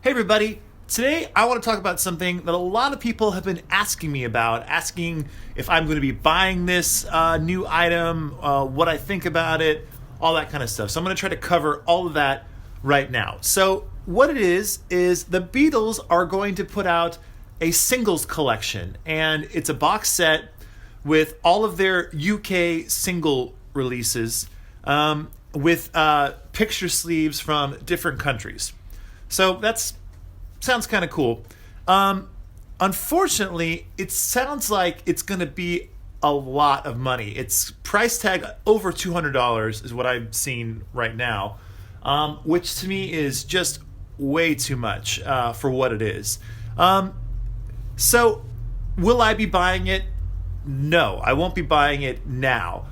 Hey everybody, today I want to talk about something that a lot of people have been asking me about, asking if I'm going to be buying this new item, what I think about it, all that kind of stuff. So I'm going to try to cover all of that right now. So what it is the Beatles are going to put out a singles collection, and it's a box set with all of their UK single releases with picture sleeves from different countries. So that's sounds kind of cool. Unfortunately, it sounds like it's going to be a lot of money. It's price tag over $200 is what I've seen right now, which to me is just way too much for what it is. So will I be buying it? No, I won't be buying it now.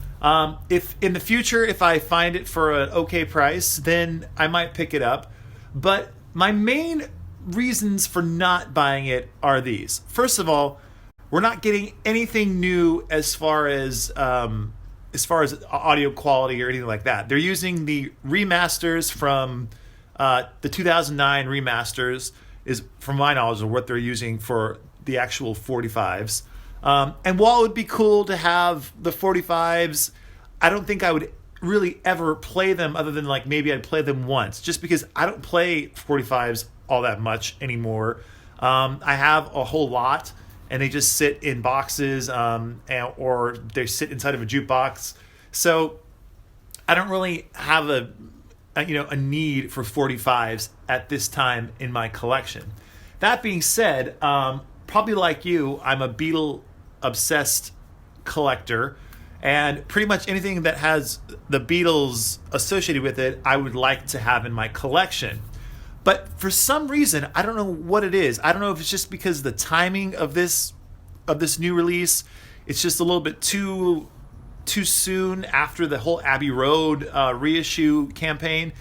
If in the future, if I find it for an okay price, then I might pick it up. But my main reasons for not buying it are these. First of all, we're not getting anything new as far as audio quality or anything like that. They're using the remasters from the 2009 remasters, is from my knowledge of what they're using for the actual 45s. And while it would be cool to have the 45s, I don't think I would really ever play them other than like maybe I'd play them once, just because I don't play 45s all that much anymore. I have a whole lot and they just sit in boxes or they sit inside of a jukebox. So I don't really have a need for 45s at this time in my collection. That being said, probably like you, I'm a Beatle obsessed collector, and pretty much anything that has the Beatles associated with it, I would like to have in my collection. But for some reason, I don't know what it is. I don't know if it's just because the timing of this new release, it's just a little bit too soon after the whole Abbey Road reissue campaign.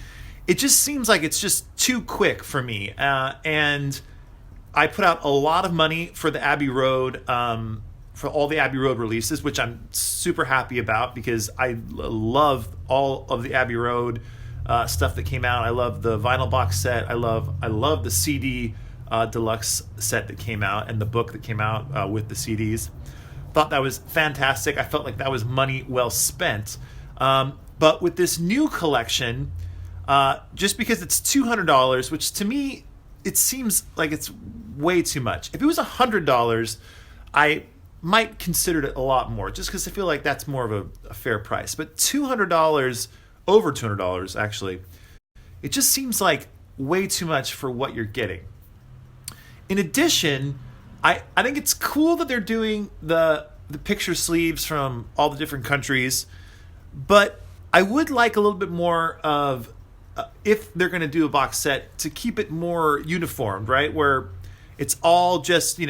It just seems like it's just too quick for me. And I put out a lot of money for the Abbey Road, for all the Abbey Road releases, which I'm super happy about because I love all of the Abbey Road stuff that came out. I love the vinyl box set. I love the CD deluxe set that came out and the book that came out with the CDs. Thought that was fantastic. I felt like that was money well spent. But with this new collection, just because it's $200, which to me, it seems like it's way too much. If it was $100, I might consider it a lot more, just because I feel like that's more of a fair price. But $200, over $200 actually, it just seems like way too much for what you're getting. In addition, I think it's cool that they're doing the picture sleeves from all the different countries, but I would like a little bit more of, if they're going to do a box set, to keep it more uniformed, right? Where it's all just,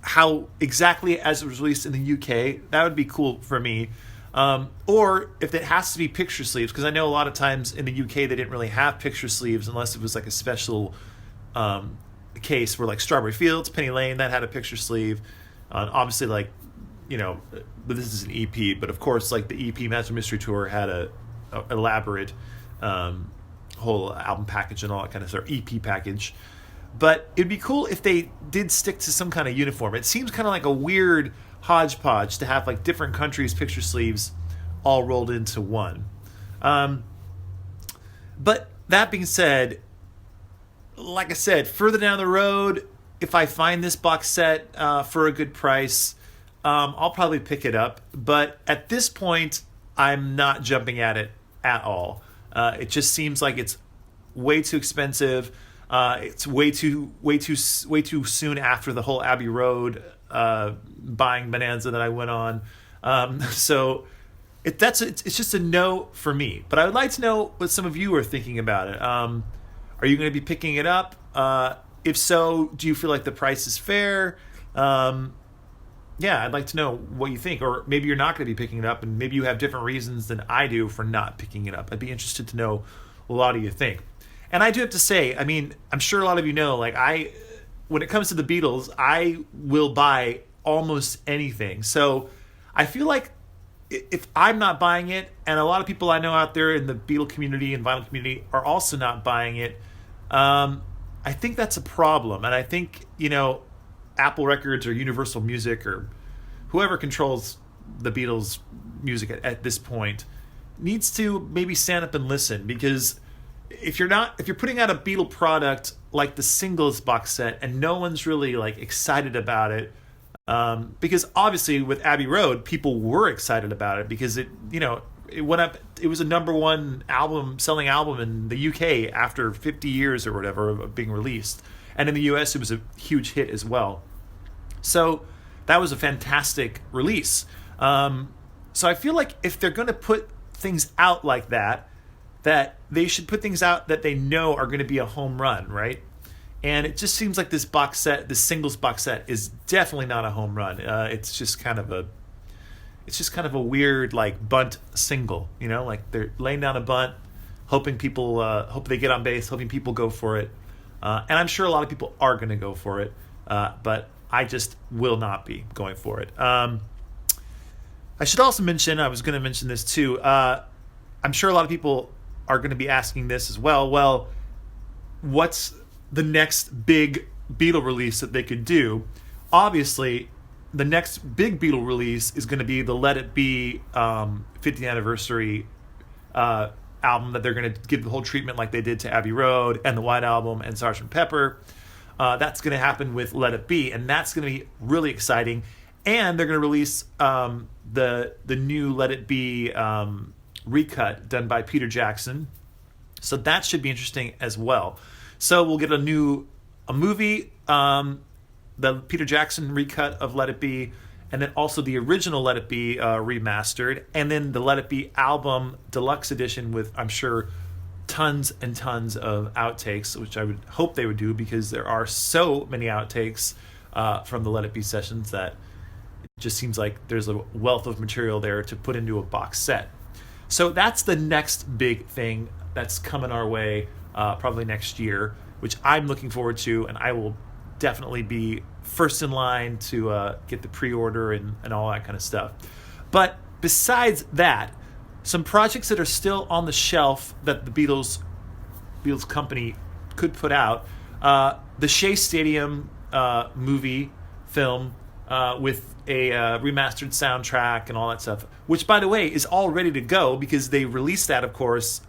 how exactly as it was released in the UK. That would be cool for me. Or if it has to be picture sleeves, because I know a lot of times in the UK they didn't really have picture sleeves unless it was like a special case where like Strawberry Fields, Penny Lane, that had a picture sleeve. Obviously, like, but this is an EP, but of course, like the EP Magic Mystery Tour had a elaborate whole album package and all that kind of stuff, EP package. But it'd be cool if they did stick to some kind of uniform. It seems kind of like a weird hodgepodge to have like different countries' picture sleeves all rolled into one. But that being said, like I said, further down the road, if I find this box set for a good price, I'll probably pick it up. But at this point, I'm not jumping at it at all. It just seems like it's way too expensive. It's way too soon after the whole Abbey Road buying bonanza that I went on. So it's just a no for me. But I would like to know what some of you are thinking about it. Are you going to be picking it up? If so, do you feel like the price is fair? I'd like to know what you think. Or maybe you're not going to be picking it up, and maybe you have different reasons than I do for not picking it up. I'd be interested to know what a lot of you think. And I do have to say, I mean, I'm sure a lot of you know, like when it comes to the Beatles, I will buy almost anything. So I feel like if I'm not buying it, and a lot of people I know out there in the Beatle community and vinyl community are also not buying it, I think that's a problem, and I think Apple Records or Universal Music or whoever controls the Beatles' music at this point needs to maybe stand up and listen, because if you're putting out a Beatle product like the singles box set and no one's really like excited about it, because obviously with Abbey Road people were excited about it because it went up. It was a number one selling album in the UK after 50 years or whatever of being released, and in the US it was a huge hit as well. So that was a fantastic release. So I feel like if they're going to put things out like that they should put things out that they know are going to be a home run, right? And it just seems like this singles box set, is definitely not a home run. It's just kind of a weird like bunt single, like they're laying down a bunt, hoping people hope they get on base, hoping people go for it, and I'm sure a lot of people are going to go for it, but I just will not be going for it. I should also mention, I was going to mention this too. I'm sure a lot of people are going to be asking this as well. Well, what's the next big Beatle release that they could do? Obviously, the next big Beatle release is going to be the Let It Be 50th anniversary album that they're going to give the whole treatment like they did to Abbey Road and the White Album and Sgt. Pepper. That's going to happen with Let It Be, and that's going to be really exciting. And they're going to release the new Let It Be recut done by Peter Jackson. So that should be interesting as well. So we'll get a movie, the Peter Jackson recut of Let It Be, and then also the original Let It Be remastered, and then the Let It Be album deluxe edition with, I'm sure, tons and tons of outtakes, which I would hope they would do, because there are so many outtakes from the Let It Be sessions that it just seems like there's a wealth of material there to put into a box set. So that's the next big thing that's coming our way probably next year, which I'm looking forward to, and I will definitely be first in line to get the pre-order and all that kind of stuff. But besides that, some projects that are still on the shelf that the Beatles company could put out, the Shea Stadium movie film with a remastered soundtrack and all that stuff, which, by the way, is all ready to go because they released that, of course,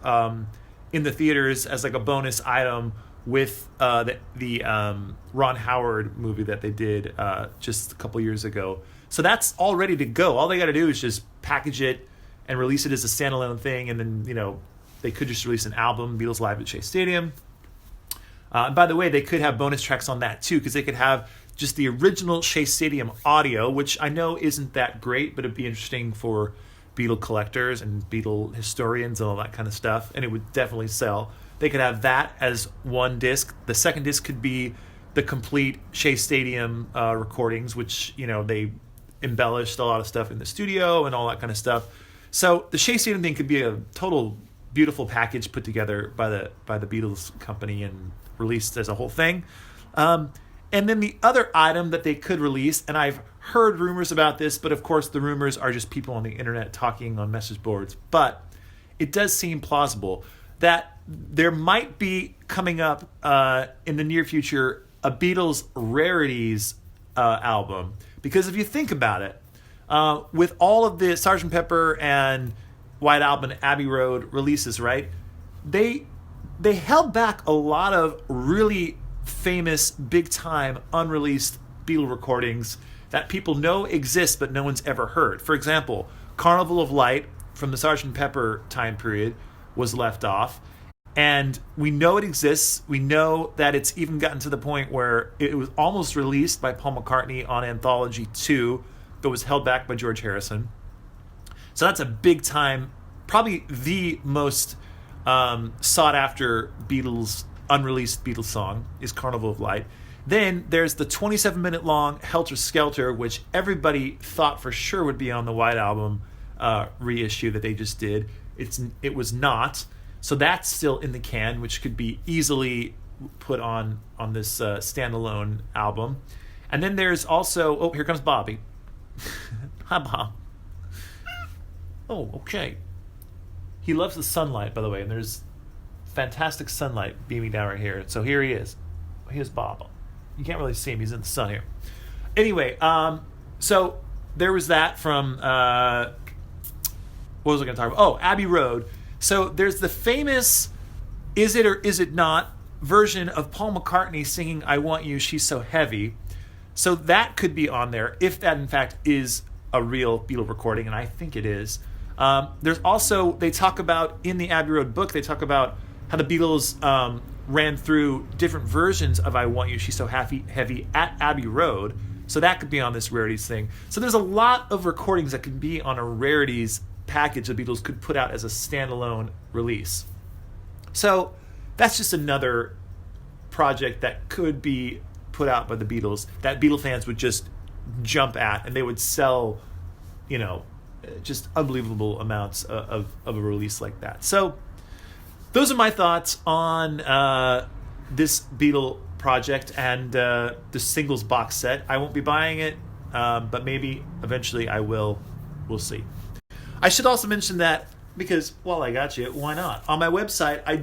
in the theaters as like a bonus item with the Ron Howard movie that they did just a couple years ago. So that's all ready to go. All they got to do is just package it and release it as a standalone thing, and then they could just release an album, Beatles Live at Shea Stadium. And by the way, they could have bonus tracks on that too, because they could have just the original Shea Stadium audio, which I know isn't that great, but it'd be interesting for Beatle collectors and Beatle historians and all that kind of stuff, and it would definitely sell. They could have that as one disc. The second disc could be the complete Shea Stadium recordings, which they embellished a lot of stuff in the studio and all that kind of stuff. So the Shea Stadium thing could be a total beautiful package put together by the Beatles company and released as a whole thing. And then the other item that they could release, and I've heard rumors about this, but of course the rumors are just people on the internet talking on message boards, but it does seem plausible that there might be coming up in the near future a Beatles rarities album. Because if you think about it, with all of the Sgt. Pepper and White Album and Abbey Road releases, right? They held back a lot of really famous, big-time, unreleased Beatle recordings that people know exist but no one's ever heard. For example, Carnival of Light from the Sgt. Pepper time period was left off, and we know it exists. We know that it's even gotten to the point where it was almost released by Paul McCartney on Anthology 2, but was held back by George Harrison. So that's a big-time, probably the most sought-after Beatles, unreleased Beatles song is Carnival of Light. Then there's the 27-minute long Helter Skelter, which everybody thought for sure would be on the White Album reissue that they just did. It was not. So that's still in the can, which could be easily put on this standalone album. And then there's also... here comes Bobby. Hi, Bob. Oh, okay. He loves the sunlight, by the way, and there's fantastic sunlight beaming down right here. So here he is. Here's Bob. You can't really see him. He's in the sun here. Anyway, so there was that from, what was I going to talk about? Oh, Abbey Road. So there's the famous Is It or Is It Not version of Paul McCartney singing I Want You, She's So Heavy. So that could be on there if that in fact is a real Beatle recording, and I think it is. There's also, they talk about, in the Abbey Road book, they talk about how the Beatles ran through different versions of I Want You, She's So Heavy at Abbey Road. So that could be on this Rarities thing. So there's a lot of recordings that could be on a Rarities package the Beatles could put out as a standalone release. So that's just another project that could be put out by the Beatles that Beatle fans would just jump at, and they would sell, just unbelievable amounts of a release like that. So those are my thoughts on this Beatle project and the singles box set. I won't be buying it, but maybe eventually I will. We'll see. I should also mention that, because while I got you, why not? On my website, I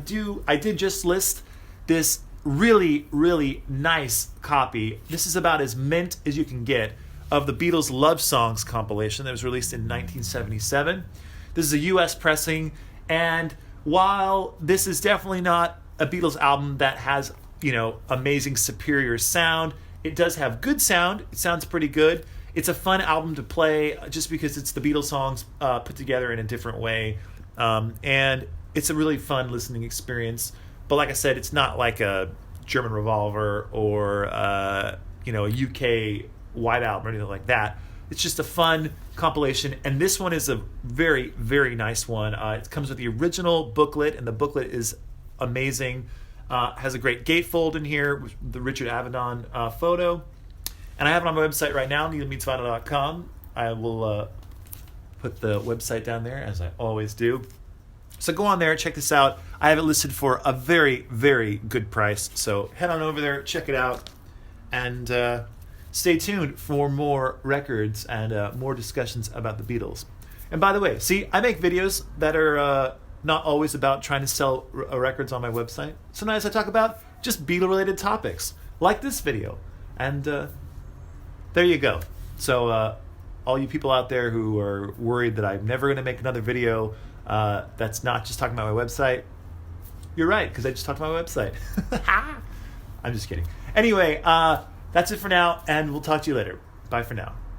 did just list this really, really nice copy. This is about as mint as you can get of the Beatles Love Songs compilation that was released in 1977. This is a US pressing, and while this is definitely not a Beatles album that has, amazing superior sound, it does have good sound. It sounds pretty good. It's a fun album to play just because it's the Beatles songs put together in a different way. And it's a really fun listening experience. But like I said, it's not like a German Revolver or, a UK White Album or anything like that. It's just a fun compilation. And this one is a very, very nice one. It comes with the original booklet, and the booklet is amazing. Has a great gatefold in here with the Richard Avedon photo. And I have it on my website right now, needlemeansvinyl.com. I will put the website down there, as I always do. So go on there, check this out. I have it listed for a very, very good price. So head on over there, check it out, and stay tuned for more records and more discussions about the Beatles. And by the way, see, I make videos that are not always about trying to sell records on my website. Sometimes I talk about just Beatle-related topics, like this video. And there you go. So all you people out there who are worried that I'm never going to make another video that's not just talking about my website, you're right, because I just talked about my website. I'm just kidding. Anyway, that's it for now, and we'll talk to you later. Bye for now.